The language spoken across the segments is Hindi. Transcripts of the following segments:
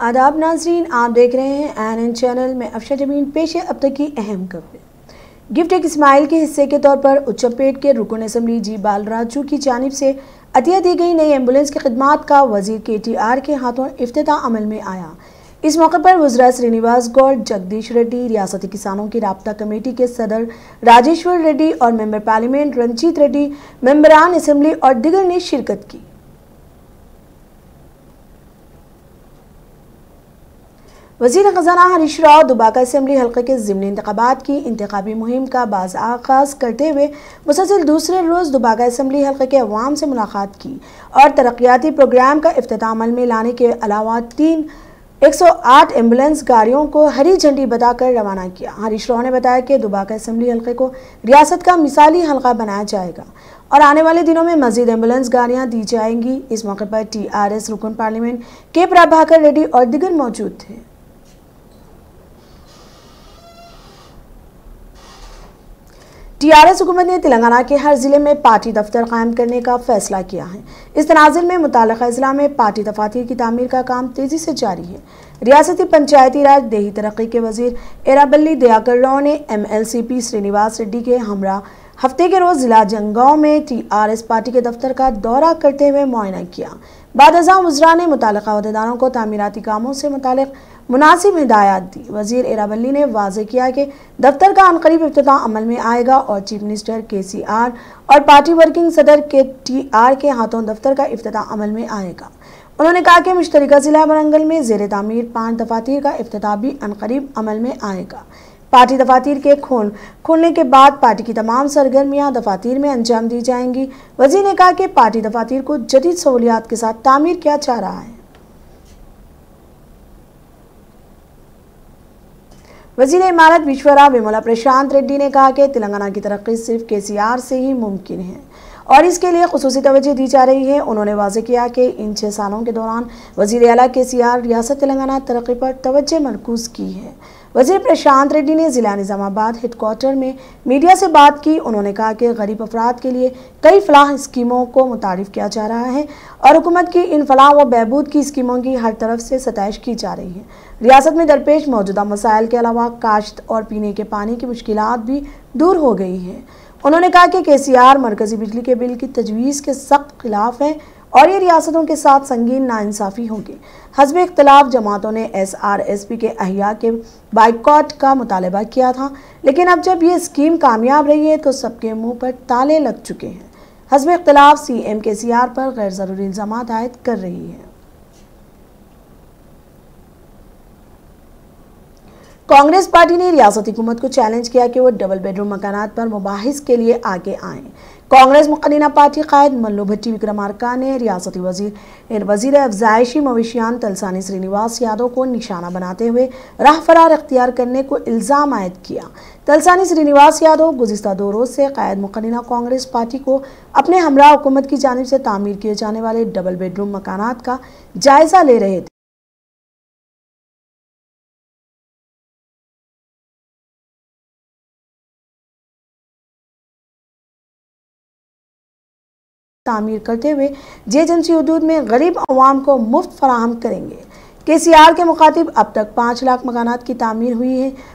आदाब नाज़रीन, आप देख रहे हैं ANN चैनल में। अफशा जमीन पेश है अब तक की अहम खबरें। गिफ्ट एक इस्माइल के हिस्से के तौर पर उच्चपेट के रुकन असम्बली जी बालराजू की जानिब से अतिया दी गई नई एम्बुलेंस की खिदमात का वजीर KTR के हाथों इफ्तिताह अमल में आया। इस मौके पर वज़रा श्रीनिवास गौड़, जगदीश रेड्डी, रियासती किसानों की राब्ता कमेटी के सदर राजेश्वर रेड्डी और मेंबर पार्लियामेंट रंजीत रेड्डी, मेंबरान असम्बली और दिगर ने शिरकत की। वज़ीर ख़ज़ाना हरीश राव दुबाका असम्बली हल्के के ज़िमनी इंतख़ाबात की इंतख़ाबी मुहिम का बाज़ आगाज़ करते हुए मुसलसल दूसरे रोज़ दुबाका असम्बली हल्के के अवाम से मुलाकात की और तरक्याती प्रोग्राम का इफ्तिताह अमल में लाने के अलावा 108 एम्बुलेंस गाड़ियों को हरी झंडी बताकर रवाना किया। हरीश राव ने बताया कि दुबाका असम्बली हल्के को रियासत का मिसाली हल्का बनाया जाएगा और आने वाले दिनों में मजीद एम्बुलेंस गाड़ियां दी जाएंगी। इस मौके पर TRS रुकन पार्लियामेंट के प्रभाकर रेड्डी और दिगर मौजूद थे। TRS हुकूमत ने तेलंगाना के हर जिले में पार्टी दफ्तर कायम करने का फैसला किया है। इस तनाज़ुर में मुताल्लिक़ा अज़ला में पार्टी दफातर की तामीर का काम तेज़ी से जारी है। रियासती पंचायती राज देही तरक्की के वज़ीर एराबल्ली दयाकर राव ने MLCP श्रीनिवास रेड्डी के हमरा हफ्ते के रोज़ ज़िला जंगांव में TRS पार्टी के दफ्तर का दौरा करते हुए मुआयना किया। बाद अज़ा वज़रा ने मुताल्लिक़ा अहदेदारों को तामीराती कामों से मुताल्लिक़ मुनासिब हिदायत दी। वज़ीर एराबल्ली ने वाज़ेह किया कि दफ्तर का अनकरीब इफ्तिताह अमल में आएगा और चीफ मिनिस्टर KCR और पार्टी वर्किंग सदर KTR के हाथों दफ्तर का इफ्तिताह अमल में आएगा। उन्होंने कहा कि मुश्तरका ज़िला वरंगल में ज़ेर तामीर 5 दफातर का इफ्तिताह भी अनकरीब अमल में आएगा। पार्टी दफातर के खोलने के बाद पार्टी की तमाम सरगर्मियां दफातर में अंजाम दी जाएंगी। वज़ीर ने कहा कि पार्टी दफातर को जदीद सहूलियात के साथ तामीर किया जा रहा है। वज़ीर इमारत विश्वरा विमला प्रशांत रेड्डी ने कहा कि तेलंगाना की तरक्की सिर्फ KCR से ही मुमकिन है और इसके लिए खुसूसी तवज्जो दी जा रही है। उन्होंने वाज़ेह किया कि इन 6 सालों के दौरान वज़ीर आला KCR रियासत तेलंगाना तरक्की पर तवज्जो मरकूज़ की है। वज़ीर प्रशांत रेड्डी ने ज़िला निज़ामाबाद हेडक्वार्टर में मीडिया से बात की। उन्होंने कहा कि गरीब अफराद के लिए कई फलाह स्कीमों को मुतारिफ़ किया जा रहा है और हुकूमत की इन फलाह व बहबूद की स्कीमों की हर तरफ से सताइश की जा रही है। रियासत में दरपेश मौजूदा मसाइल के अलावा काश्त और पीने के पानी की मुश्किलात भी दूर हो गई हैं। उन्होंने कहा कि KCR मरकजी बिजली के बिल की तजवीज़ के सख्त खिलाफ है और ये रियासतों के साथ संगीन नाइंसाफ़ी होगी। हस्ब इख्तलाफ जमातों ने SRSP के अहिया के बाइकॉट का मुतालबा किया था, लेकिन अब जब ये स्कीम कामयाब रही है तो सबके मुंह पर ताले लग चुके हैं। हस्ब इख्तलाफ CM KCR पर गैर ज़रूरी इल्ज़ामात आयद कर रही है। कांग्रेस पार्टी ने रियासती हुकूमत को चैलेंज किया कि वो डबल बेडरूम मकानात पर मुबाहिस के लिए आगे आएँ। कांग्रेस मुक़न्निना पार्टी कायद मल्लू भट्टी विक्रमार्का ने रियासती वज़ीर अफ़ज़ाइशी मवेशियान तलसानी श्रीनिवास यादव को निशाना बनाते हुए राह फरार इख्तियार करने को इल्ज़ाम आयद किया। तलसानी श्रीनिवास यादव गुज़िस्ता 2 रोज़ से कायद मुक़न्निना कांग्रेस पार्टी को अपने हमरा हुकूमत की जानिब से तामीर किए जाने वाले डबल बेडरूम मकानात का जायज़ा ले रहे थे। तामीर करते हुए जे एजेंसी हदूद में गरीब अवाम को मुफ्त फराहम करेंगे। KCR के मुखातिब अब तक 5 लाख मकानात की तामीर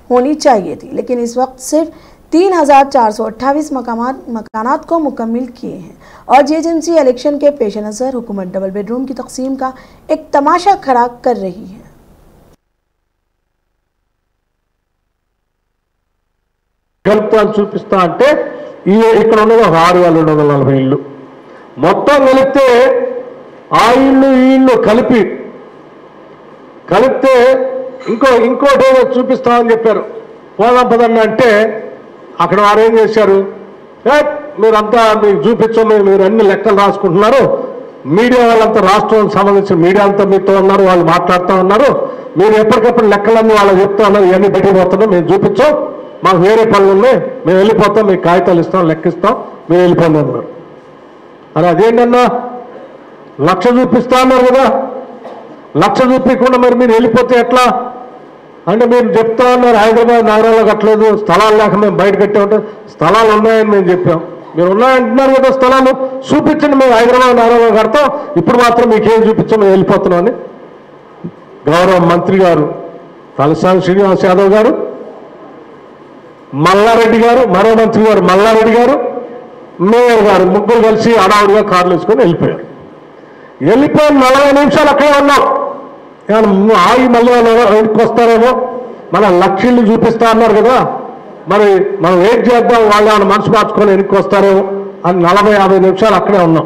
होनी चाहिए थी, लेकिन इस वक्त सिर्फ 3428 मकानात को मुकम्मिल किए हैं और जे एजेंसी इलेक्शन के पेश नज़र हुकूमत डबल बेडरूम की तकसीम का एक तमाशा खड़ा कर रही है। చూపిస్తా అంటే ఇక్కడ ఉన్నది 6240 ఇళ్ళు మొత్తం కలిపితే ఆ ఇళ్ళు ఈ ఇళ్ళు కలిపితే ఇంకోటి చూపిస్తామని చెప్పారు। పోదాం పదన్న అంటే అక్కడ వారు ఏం చేశారు, మీరంతా మీకు చూపించం, మీరు అన్ని లెక్కలు రాసుకుంటున్నారు, మీడియా వాళ్ళంతా రాష్ట్రానికి సంబంధించిన మీడియా అంతా మీతో ఉన్నారు, వాళ్ళు మాట్లాడుతూ ఉన్నారు, మీరు ఎప్పటికప్పుడు లెక్కలన్నీ వాళ్ళకి చెప్తా ఉన్నారు, ఇవన్నీ పెట్టిపోతున్నాం, మేము చూపించాం, మాకు వేరే పనులు ఉన్నాయి, మేము వెళ్ళిపోతాం, మీకు కాగితాలు ఇస్తాం, లెక్కిస్తాం, మీరు వెళ్ళిపోండి అన్నారు। మరి అదేంటన్నా 1,00,000 చూపిస్తా అన్నారు కదా, 1,00,000 చూపించకుండా మరి మీరు వెళ్ళిపోతే ఎట్లా అంటే మీరు చెప్తా ఉన్నారు హైదరాబాద్ నగరంలో కట్టలేదు, స్థలాలు లేక మేము బయట కట్టామంటే స్థలాలు ఉన్నాయని మేము చెప్పాం। మీరు ఉన్నాయంటున్నారు కదా, స్థలాలు చూపించండి, మేము హైదరాబాద్ నగరంలో కడతాం, ఇప్పుడు మాత్రం మీకేం చూపించాం, మేము వెళ్ళిపోతున్నాం అని గౌరవ మంత్రి గారు తలసాని శ్రీనివాస్ యాదవ్ గారు, మల్లారెడ్డి గారు, మరో మంత్రి గారు మల్లారెడ్డి గారు, మేయర్ గారు ముగ్గురు కలిసి అడావుడిగా కార్లు వేసుకొని వెళ్ళిపోయారు. వెళ్ళిపోయిన 40 నిమిషాలు అక్కడే ఉన్నాం. ఆగి మళ్ళీ వెనక్కి వస్తారేమో, మన లక్షలు చూపిస్తా అన్నారు కదా, మరి మనం వెయిట్ చేద్దాం, వాళ్ళు ఏమైనా మనసు మార్చుకొని వెనక్కి వస్తారేమో అని 40-50 నిమిషాలు అక్కడే ఉన్నాం.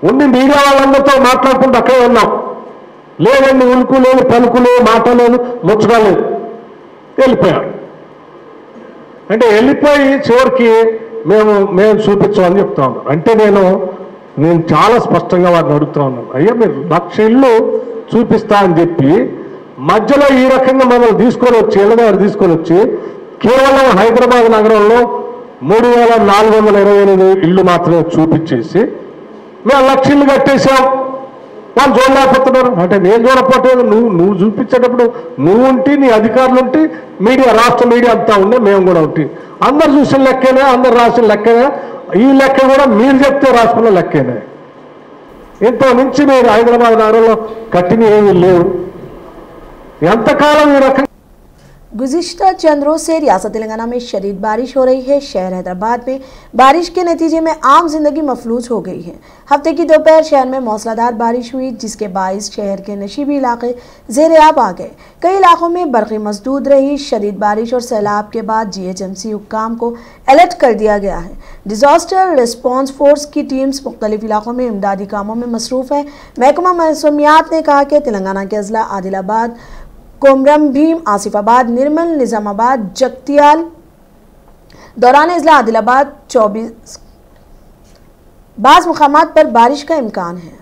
ఉండి మీడియా వాళ్ళందరితో మాట్లాడుకుంటూ అక్కడే ఉన్నాం. లేదండి, ఉలుకు లేదు, పలుకు లేదు, మాట లేదు, ముచ్చట లేదు. వెళ్ళిపోయారు. అంటే వెళ్ళిపోయి చివరికి మేము చూపించామని చెప్తా ఉన్నాం. అంటే నేను చాలా స్పష్టంగా వారిని అడుగుతా ఉన్నాను, అయ్యా మీరు 1,00,000 ఇళ్ళు చూపిస్తా అని చెప్పి మధ్యలో ఈ రకంగా మమ్మల్ని తీసుకొని వచ్చి ఇళ్ళదారు తీసుకొని వచ్చి కేవలం హైదరాబాద్ నగరంలో 3,428 ఇళ్ళు మాత్రమే చూపించేసి మేము 1,00,000 ఇళ్ళు కట్టేశాం, వాళ్ళు చూడలేకపోతున్నారు. అంటే నేను చూడకపోతే నువ్వు చూపించేటప్పుడు నువ్వు ఉంటే, నీ అధికారులు ఉంటే, మీడియా రాష్ట్ర మీడియా అంతా ఉండే, మేము కూడా ఉంటే, అందరు చూసిన లెక్కనే, అందరు రాసిన లెక్కనే, ఈ లెక్క కూడా మీరు చెప్తే రాసుకున్న లెక్కనే. ఇంత నుంచి మీరు హైదరాబాద్ నగరంలో కట్టిన ఏమీ లేవు. ఎంతకాలం ఈ రకంగా गुज़िश्ता चंद रोज से रियासत तेलंगाना में शदीद बारिश हो रही है। शहर हैदराबाद में बारिश के नतीजे में आम जिंदगी मफलूज हो गई है। हफ्ते की दोपहर शहर में मौसलाधार बारिश हुई, जिसके बायस शहर के नशीबी इलाके ज़ेर-ए-आब आ गए। कई इलाकों में बरक़ी मसदूद रही। शदीद बारिश और सैलाब के बाद GHMC हुक्काम को अलर्ट कर दिया गया है। डिजास्टर रिस्पॉन्स फोर्स की टीम्स मुख्तलिफ इलाकों में इमदादी कामों में मसरूफ़ है। महकमा मौसमियात ने कहा कि तेलंगाना के अजला आदिलाबाद, कोमरम भीम, आसिफाबाद, निर्मल, निज़ामाबाद, जगतियाल दौरान इजला आदिलाबाद 24 बाज़ मुकामात पर बारिश का इम्कान है।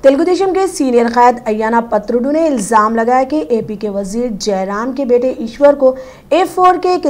तेलुगुदेशम के सीनियर क़ायद अय्याना पत्रुडू ने इल्ज़ाम लगाया कि AP के वजीर जयराम के बेटे ईश्वर को F4 के एक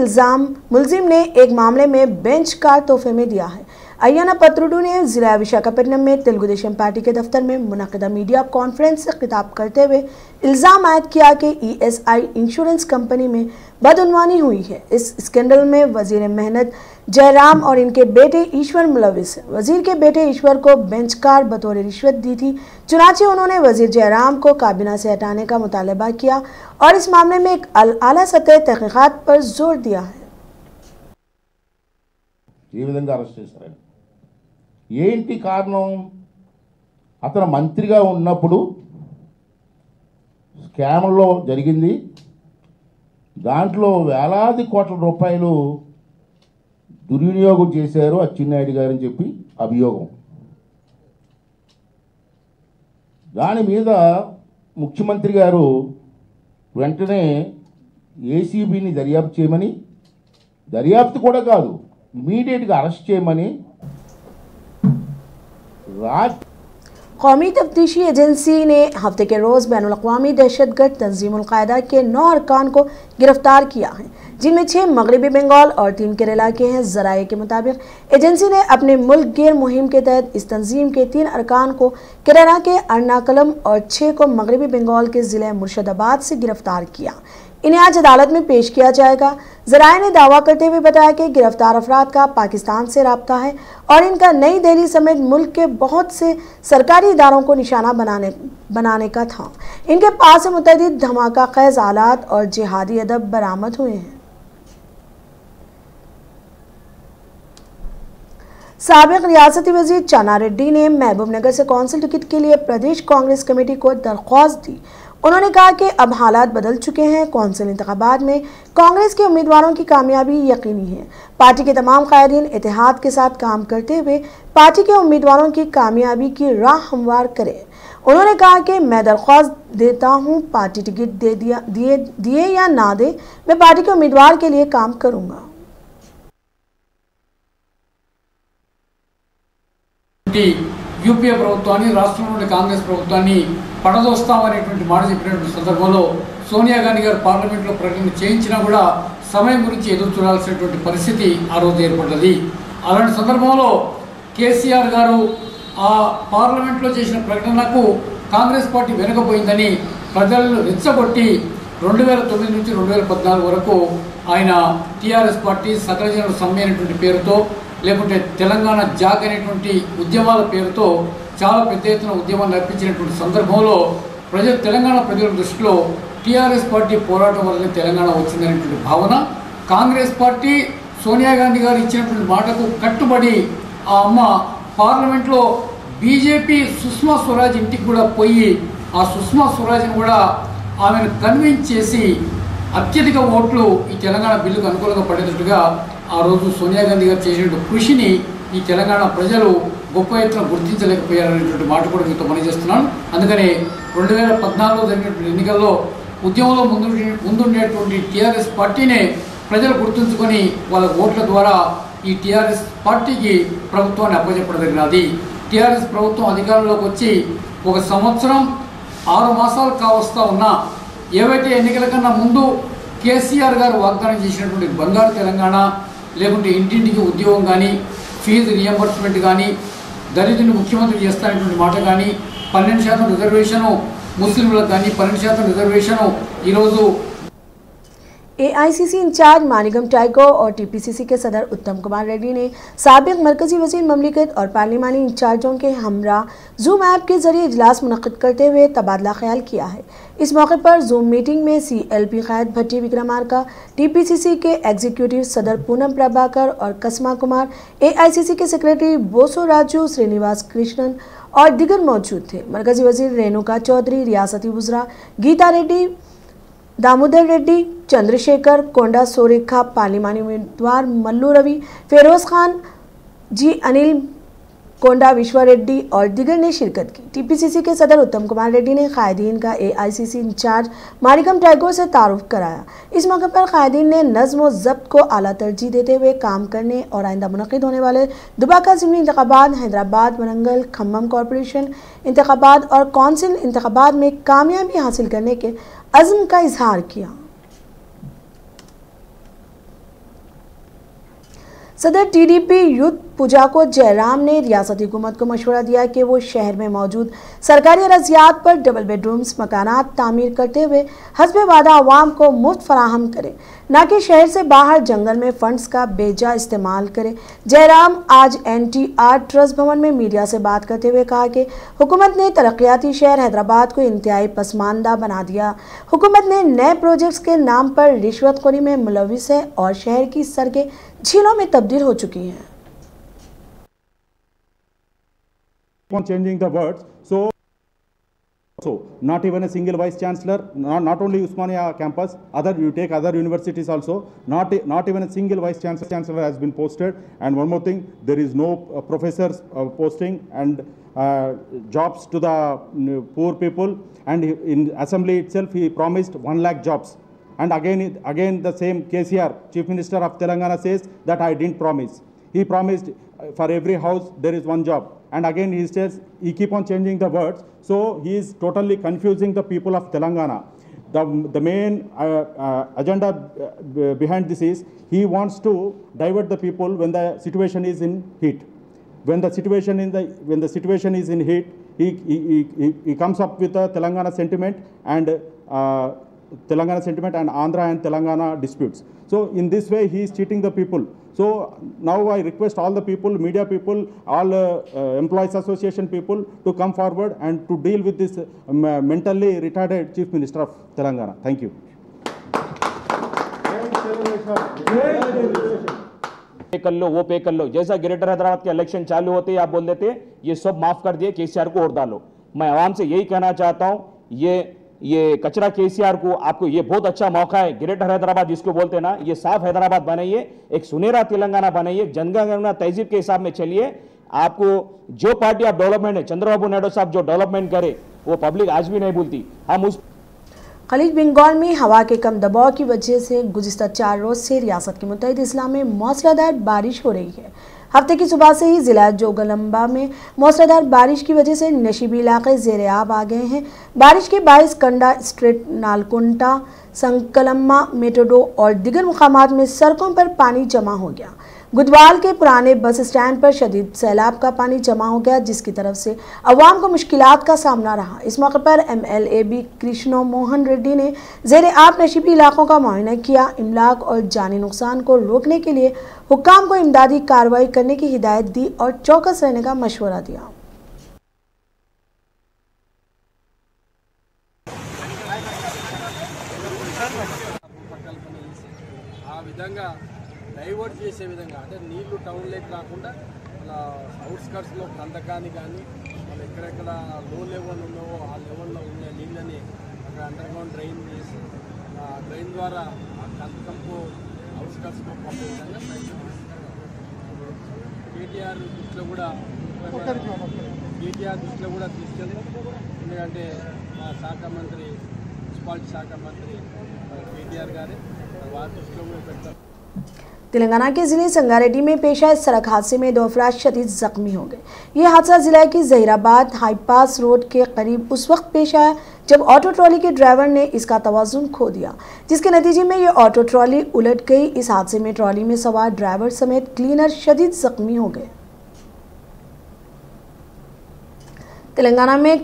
मुलजिम ने एक मामले में बेंच कार तोहफे में दिया है। अय्याना पत्रुडू ने जिला विशाखापट्टनम में तेलुगुदेशम पार्टी के दफ्तर में मुनक़िदा मीडिया कॉन्फ्रेंस से खिताब करते हुए इल्ज़ाम आयद किया कि ESI इंश्योरेंस कंपनी में बदउनवानी हुई है। इस स्कैंडल में वजीर मेहनत जयराम और इनके बेटे ईश्वर मुलविस है। वजीर के बेटे ईश्वर को बेंच कार बतौर रिश्वत दी थी, चुनाचे उन्होंने वजीर जयराम को काबीना से हटाने का मुतालबा किया और इस मामले में एक आला सतह तहक़ीक़ात पर जोर दिया है। ఏంటి కారణం? అతను మంత్రిగా ఉన్నప్పుడు స్కామ్లో జరిగింది. దాంట్లో వేలాది కోట్ల రూపాయలు దుర్వినియోగం చేశారు అచ్చెన్నాయుడు గారు అని చెప్పి అభియోగం. దాని మీద ముఖ్యమంత్రి గారు వెంటనే ఏసీబీని దర్యాప్తు చేయమని, దర్యాప్తు కూడా కాదు ఇమీడియట్గా అరెస్ట్ చేయమని कौमी तफ्तीशी एजेंसी ने हफ्ते के रोज़ बैनुल-अक़वामी दहशतगर्द तंजीम अल-कायदा के 9 अरकान को गिरफ्तार किया है, जिनमें 6 मगरबी बंगाल और 3 केरला के हैं। ज़राए के मुताबिक एजेंसी ने अपने मुल्क गिर मुहिम के तहत इस तंजीम के 3 अरकान को केरला के अर्नाकुलम और 6 को मगरबी बंगाल के ज़िले मुर्शिदाबाद से गिरफ्तार किया। इन्हें आज अदालत में पेश किया जाएगा। जराये ने दावा करते हुए बताया कि गिरफ्तार अफराद का पाकिस्तान से राब्ता है और इनका नई दिल्ली समेत मुल्क के बहुत से सरकारी इदारों को निशाना बनाने का था। इनके पास से मुतअद्दिद धमाका खेज आलात और जिहादी अदब बरामद हुए हैं। साबिक रियासती वजीर चन्ना रेड्डी ने महबूबनगर से कौंसिल टिकट के लिए प्रदेश कांग्रेस कमेटी को दरख्वास्त दी। उन्होंने कहा कि अब हालात बदल चुके हैं, कौंसिल इंतखाबात में कांग्रेस के उम्मीदवारों की कामयाबी यकीनी है। पार्टी के तमाम कायदीन इत्तेहाद के साथ काम करते हुए पार्टी के उम्मीदवारों की कामयाबी की राह हमवार करें। उन्होंने कहा कि मैं दरख्वास्त देता हूं, पार्टी टिकट दिए या ना दे, मैं पार्टी के उम्मीदवार के लिए काम करूंगा। యూపీఏ ప్రభుత్వాన్ని రాష్ట్రంలోని కాంగ్రెస్ ప్రభుత్వాన్ని పడదోస్తామనేటువంటి మాట చెప్పినటువంటి సందర్భంలో సోనియా గాంధీ గారు పార్లమెంట్లో ప్రకటన చేయించినా కూడా సమయం గురించి ఎదురు చూడాల్సినటువంటి పరిస్థితి ఆ రోజు ఏర్పడ్డది. అలాంటి సందర్భంలో కేసీఆర్ గారు ఆ పార్లమెంట్లో చేసిన ప్రకటనకు కాంగ్రెస్ పార్టీ వెనుకపోయిందని ప్రజలను రెచ్చగొట్టి 2009 నుంచి 2014 వరకు ఆయన టీఆర్ఎస్ పార్టీ సకల జనుల సమ్మె అనేటువంటి పేరుతో లేకుంటే తెలంగాణ జాగ్ అనేటువంటి ఉద్యమాల పేరుతో చాలా పెద్ద ఎత్తున ఉద్యమాలు నడిపించినటువంటి సందర్భంలో తెలంగాణ ప్రజల దృష్టిలో టీఆర్ఎస్ పార్టీ పోరాటం వల్లనే తెలంగాణ వచ్చిందనేటువంటి భావన, కాంగ్రెస్ పార్టీ సోనియా గాంధీ గారు ఇచ్చినటువంటి మాటకు కట్టుబడి ఆ అమ్మ పార్లమెంట్లో బీజేపీ సుష్మా స్వరాజ్ ఇంటికి కూడా పోయి ఆ సుష్మా స్వరాజ్ని కూడా ఆమెను కన్విన్స్ చేసి అత్యధిక ఓట్లు ఈ తెలంగాణ బిల్లుకు అనుకూలంగా పడేటట్టుగా ఆ రోజు సోనియా గాంధీ గారు చేసిన కృషిని ఈ తెలంగాణ ప్రజలు గొప్ప ఎత్తున గుర్తించలేకపోయారనేటువంటి మాట కూడా మీతో పనిచేస్తున్నాను. అందుకని 2014లో జరిగినటువంటి ఎన్నికల్లో ఉద్యమంలో ముందుండేటువంటి టీఆర్ఎస్ పార్టీనే ప్రజలు గుర్తుంచుకొని వాళ్ళ ఓట్ల ద్వారా ఈ టీఆర్ఎస్ పార్టీకి ప్రభుత్వాన్ని అప్పచెప్పడం జరిగినది. టీఆర్ఎస్ ప్రభుత్వం అధికారంలోకి వచ్చి 1 సంవత్సరం 6 మాసాలు కావస్తా ఉన్నా ఏవైతే ఎన్నికల కన్నా ముందు కేసీఆర్ గారు వాగ్దానం చేసినటువంటి బంగారు తెలంగాణ, లేకుంటే ఇంటింటికి ఉద్యోగం కానీ, ఫీజు రియంబర్స్మెంట్ కానీ, దళితుని ముఖ్యమంత్రి చేస్తానటువంటి మాట కానీ, 12% రిజర్వేషను ముస్లింలకు కానీ 12% రిజర్వేషను ఈరోజు एआईसीसी इंचार्ज मानिगम टाइगो और टीपीसीसी के सदर उत्तम कुमार रेड्डी ने साबिक मरकजी वजीर ममलिकत और पार्लिमानी इंचार्जों के हमरा जूम ऐप के जरिए इजलास मुनक्किद करते हुए तबादला ख्याल किया है। इस मौके पर जूम मीटिंग में CLP क़ायद भट्टी विक्रमार्का, टीपीसीसी के एग्जीक्यूटिव सदर पूनम प्रभाकर और कस्मा कुमार, एआईसीसी के सेक्रेटरी बोसो राजू, श्रीनिवास कृष्णन और दिगर मौजूद थे। मरकजी वजीर रेणुका चौधरी, रियासती वज़रा गीता रेड्डी, दामोदर रेड्डी, चंद्रशेखर, कोंडा सोरेखा, पार्लिमानी उम्मीदवार मल्लू रवि, फेरोज खान जी, अनिल कोंडा, विश्वा रेड्डी और दिगर ने शिरकत की। टीपीसीसी के सदर उत्तम कुमार रेड्डी ने कायदीन का एआईसीसी इंचार्ज मानिकम टाइगो से तारुफ कराया। इस मौके पर कायदीन ने नज़्म व ज़ब्त को आला तरजीह देते हुए काम करने और आइंदा मुनक़िद होने वाले दुबाका ज़िमनी इंतख़ाबात, हैदराबाद, वरंगल, खम्मम कॉरपोरेशन इंतख़ाबात और कौंसिल इंतख़ाबात में कामयाबी हासिल करने के अज़्म का इजहार किया। सदर टीडीपी यूथ पुजाको जयराम ने रियासती हुकूमत को मशवरा दिया कि वो शहर में मौजूद सरकारी अराज़ियात पर डबल बेडरूम्स मकानात तामीर करते हुए हस्बे वादा अवाम को मुफ्त फराहम करे, न कि शहर से बाहर जंगल में फंड्स का बेजा इस्तेमाल करे। जयराम आज NTR ट्रस्ट भवन में मीडिया से बात करते हुए कहा कि हुकूमत ने तरक्याती शहर हैदराबाद को इंतहाई पसमानदा बना दिया। हुकूमत ने नए प्रोजेक्ट्स के नाम पर रिश्वतखोरी में मुलविस है और शहर की सड़कें झीलों में तब्दील हो चुकी हैं। On changing the words, so not even a single vice chancellor, not only Usmania campus, you take other universities also, not even a single vice chancellor has been posted. And one more thing, there is no professors posting and jobs to the poor people. And in assembly itself he promised 1 lakh jobs, and again the same KCR, Chief Minister of Telangana, says that I didn't promise. He promised for every house there is 1 job, and again he says, he keep on changing the words. So he is totally confusing the people of Telangana. The main agenda behind this is he wants to divert the people when the situation is in heat. When the situation is in heat, he comes up with a Telangana sentiment, and Telangana sentiment and Andhra and Telangana disputes. So in this way, he is cheating the people. So now I request all the people, media people, all employees association people to come forward and to deal with this mentally retarded Chief Minister of Telangana. Thank you. पे कर लो, वो पे कर लो। जैसा ग्रेटर हैदराबाद के इलेक्शन चालू होते ही आप बोल देते ये सब माफ कर दिए, केसीआर को और डालो। मैं आवाम से यही कहना चाहता हूं, ये कचरा केसीआर को, आपको ये बहुत अच्छा मौका है। ग्रेटर हैदराबाद जिसको बोलते हैं ना, ये साफ हैदराबाद बनाइए, एक सुनहरा तेलंगाना बनाइए, जनगणना तहजीब के हिसाब में चलिए। आपको जो पार्टी आप डेवलपमेंट है, चंद्रबाबू नायडू साहब जो डेवलपमेंट करे वो पब्लिक आज भी नहीं भूलती। हम उस खलीज बंगाल में हवा के कम दबाव की वजह से गुज़िश्ता 4 रोज से रियासत के मुत्तहिद इस्लाम में मौसलाधार बारिश हो रही है। हफ्ते की सुबह से ही जिला जोगलम्बा में मौसलाधार बारिश की वजह से नशीबी इलाके ज़ेरे आब आ गए हैं। बारिश के बायस कंडा स्ट्रीट, नालकुंटा, संकलम्मा, मेटोडो और दिगर मुकामात में सड़कों पर पानी जमा हो गया। गुदवाल के पुराने बस स्टैंड पर शदीद सैलाब का पानी जमा हो गया, जिसकी तरफ से अवाम को मुश्किलात का सामना रहा। इस मौके पर MLAB कृष्णो मोहन रेड्डी ने ज़ेरे आब नशीबी इलाकों का मुआयना किया। इमलाक और जानी नुकसान को रोकने के लिए हुक्काम को इमदादी कार्रवाई करने की हिदायत दी और चौकस रहने का मशवरा दिया। డైవర్ట్ చేసే విధంగా అంటే నీళ్లు టౌన్లోకి రాకుండా అలా అవుట్స్కట్స్లో కందకాన్ని కానీ వాళ్ళు ఎక్కడెక్కడ లో లెవెల్ ఉన్నావో ఆ లెవెల్లో ఉన్న నీళ్ళని అక్కడ అండర్గ్రౌండ్ డ్రైన్ చేసి ఆ డ్రైన్ ద్వారా ఆ కందకంపు అవుట్స్కట్స్లో పంపే విధంగా కేటీఆర్ దృష్టిలో కూడా తీసుకెళ్తాం। ఎందుకంటే మా శాఖ మంత్రి, మున్సిపాలిటీ శాఖ మంత్రి కేటీఆర్ గారే వారి దృష్టిలో కూడా పెడతారు। तेलंगाना के जिले संगारेड्डी में पेश आए सड़क हादसे में 2 अफराद शदीद जख्मी हो गए। यह हादसा जिला की जहीराबाद हाईपास रोड के करीब उस वक्त पेश आया जब ऑटो ट्रॉली के ड्राइवर ने इसका तवाजुन खो दिया, जिसके नतीजे में यह ऑटो ट्रॉली उलट गई। इस हादसे में ट्रॉली में सवार ड्राइवर समेत क्लीनर शदीद जख्मी हो गए। तेलंगाना में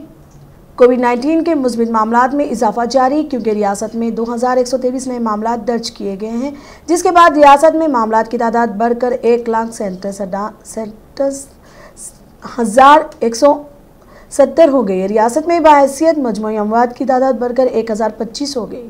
कोविड-19 के मुस्बित मामलात में इजाफा जारी, क्योंकि रियासत में 2123 नए मामलात दर्ज किए गए हैं, जिसके बाद रियासत में मामलात की तादाद बढ़कर 1,67,170 हो गई है। रियासत में बाहैसियत मजमूई अमवात की तादाद बढ़कर 1025 हो गई।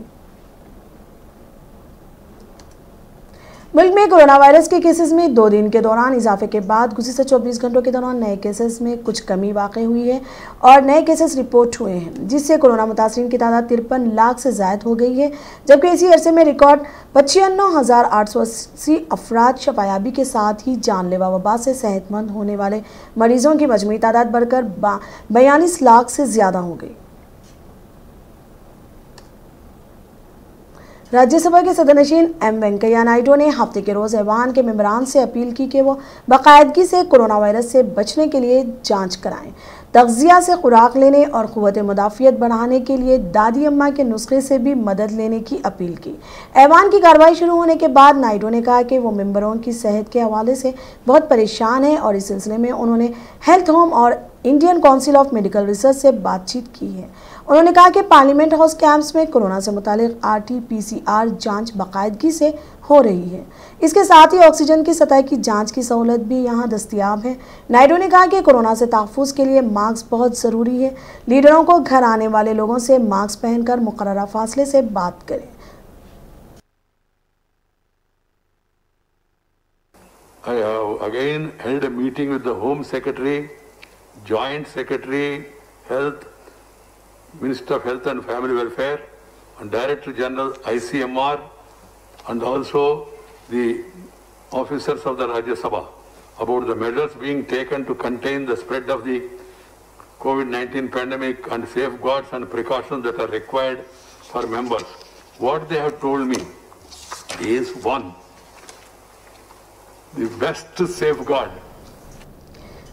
मुल्क में कोरोना वायरस के केसेस में 2 दिन के दौरान इजाफे के बाद गुज़िश्ता 24 घंटों के दौरान नए केसेस में कुछ कमी वाक़ई हुई है और नए केसेस रिपोर्ट हुए हैं, जिससे कोरोना मुतासरीन की तादाद 53 लाख से ज़ायद हो गई है। जबकि इसी अरसे में रिकॉर्ड 95,880 अफराद शफायाबी के साथ ही जानलेवा वबा से सेहतमंद होने वाले मरीजों की मजमूई तादाद बढ़कर 42 लाख से ज़्यादा हो गई। राज्यसभा के सदनशीन M वेंकैया नायडू ने हफ्ते के रोज़ ऐवान के मेंबरान से अपील की कि वो बाकायदगी से कोरोना वायरस से बचने के लिए जांच कराएं, तग़ज़िया से खुराक लेने और क़ुव्वत मुदाफ़ियत बढ़ाने के लिए दादी अम्मा के नुस्खे से भी मदद लेने की अपील की। ऐवान की कार्रवाई शुरू होने के बाद नायडू ने कहा कि वो मेंबरों की सेहत के हवाले से बहुत परेशान हैं और इस सिलसिले में उन्होंने हेल्थ होम और Indian council of medical research से बातचीत की है। उन्होंने कहा कि पार्लियामेंट हाउस कैंप्स में कोरोना से मुतालिक RT-PCR जांच बाकायदगी से हो रही है। इसके साथ ही ऑक्सीजन की सतह की जांच की सहूलत भी यहां दस्तयाब है। नायडू ने कहा कि कोरोना से तहफ़्फ़ुज़ के लिए मास्क बहुत ज़रूरी है। लीडरों को घर आने वाले लोगों से मास्क पहनकर मुकर्ररा फासले से बात करें। I have again held a meeting with the Home Secretary, Joint Secretary, Health, Minister of Health and Family Welfare, and Director General ICMR, and also the officers of the Rajya Sabha about the measures being taken to contain the spread of the COVID-19 pandemic and safeguards and precautions that are required for members. What they have told me is, one, the best safeguard.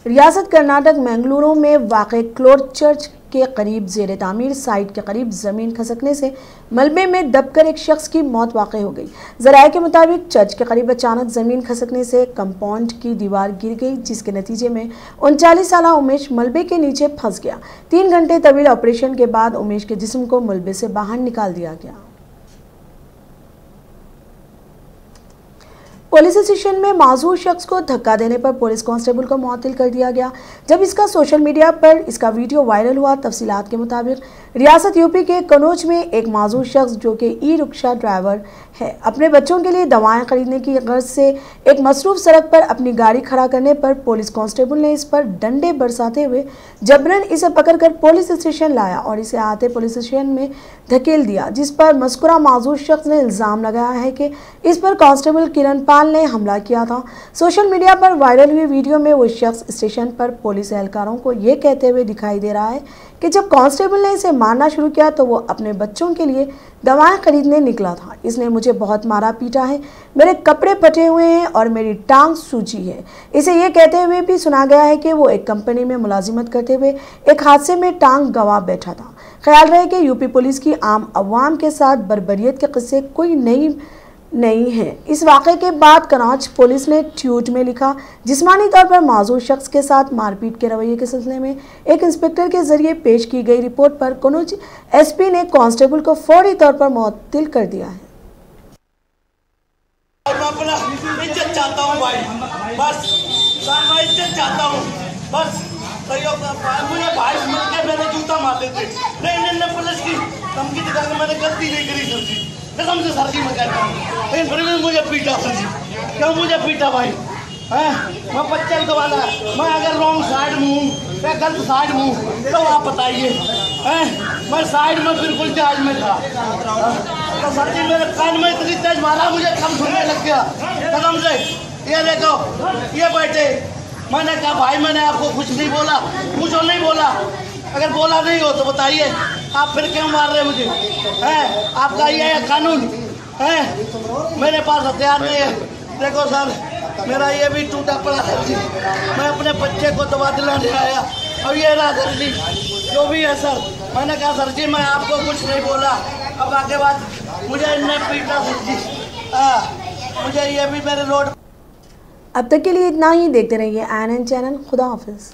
रियासत कर्नाटक मंगलुरु में वाक़े क्लोर चर्च के करीब ज़ेर तामीर साइट के करीब ज़मीन खसकने से मलबे में दबकर एक शख्स की मौत वाक़ई हो गई। ज़राए के मुताबिक चर्च के करीब अचानक ज़मीन खसकने से कंपाउंड की दीवार गिर गई, जिसके नतीजे में 39 साला उमेश मलबे के नीचे फंस गया। 3 घंटे तवील ऑपरेशन के बाद उमेश के जिस्म को मलबे से बाहर निकाल दिया गया। पुलिस स्टेशन में मासूम शख्स को धक्का देने पर पुलिस कांस्टेबल को मुअत्तल कर दिया गया। जब इसका सोशल मीडिया पर इसका वीडियो वायरल हुआ, तफसीलात के मुताबिक रियासत यूपी के कनौज में एक मासूम शख्स जो कि ई रिक्शा ड्राइवर है, अपने बच्चों के लिए दवाएं खरीदने की गर्ज से एक मसरूफ सड़क पर अपनी गाड़ी खड़ा करने पर पुलिस कांस्टेबल ने इस पर डंडे बरसाते हुए जबरन इसे पकड़कर पुलिस स्टेशन लाया और इसे आते पुलिस स्टेशन में धकेल दिया, जिस पर मस्कुरा मासूम शख्स ने इल्जाम लगाया है कि इस पर कांस्टेबल किरण पाल ने हमला किया था। सोशल मीडिया पर वायरल हुई वीडियो में वो शख्स स्टेशन पर पुलिस एहलकारों को ये कहते हुए दिखाई दे रहा है कि जब कांस्टेबल ने इसे मारना शुरू किया तो वो अपने बच्चों के लिए दवाएं खरीदने निकला था। इसने मुझे बहुत मारा पीटा है, मेरे कपड़े फटे हुए हैं और मेरी टांग सूजी है। इसे ये कहते हुए भी सुना गया है कि वो एक कंपनी में मुलाजिमत करते हुए एक हादसे में टांग गंवा बैठा था। ख्याल रहे कि यूपी पुलिस की आम अवाम के साथ बर्बरियत के किस्से कोई नहीं है। इस वाक़े के बाद कनौज पुलिस ने ट्वीट में लिखा, जिस्मानी तौर पर मासूम शख्स के साथ मारपीट के रवैये के सिलसिले में एक इंस्पेक्टर के जरिए पेश की गई रिपोर्ट पर कनौज एसपी ने कांस्टेबल को फौरी तौर पर मुअत्तल कर दिया है। मैं अपना इज्जत चाहता हूँ भाई, बस मैं इज्जत चाहता हूँ, बस मुझे भाई मिल के मैंने जूता मार देते नहीं पुलिस की धमकी दिखाकर मैंने गलती नहीं करी सर जी, कसम से सर जी मैं कहता हूँ, लेकिन फिर भी मुझे पीटा सर जी, क्यों मुझे पीटा भाई? मैं बच्चा दबाना, मैं अगर रॉन्ग साइड में हूँ या गलत साइड में हूँ तो आप बताइए। मैं साइड में बिल्कुल जायज में था तो सर जी मेरे कान में इतनी तेज मारा मुझे कम सुनने लग गया कसम से। ये देखो ये बैठे, मैंने कहा भाई मैंने आपको कुछ नहीं बोला, कुछ और नहीं बोला, अगर बोला नहीं हो तो बताइए, आप फिर क्यों मार रहे मुझे? आपका ये है कानून है, मेरे पास हथियार नहीं है। देखो सर मेरा ये भी टूटा पड़ा सर जी, मैं अपने बच्चे को दवा दिलाने आया और ये रहा सर जी जो भी है सर। मैंने कहा सर जी मैं आपको कुछ नहीं बोला, अब आगे बात मुझे इन्हें पीटा सर जी, मुझे ये भी मेरे रोड। अब तक के लिए इतना ही, देखते रहिए INN चैनल। खुदा हाफिज।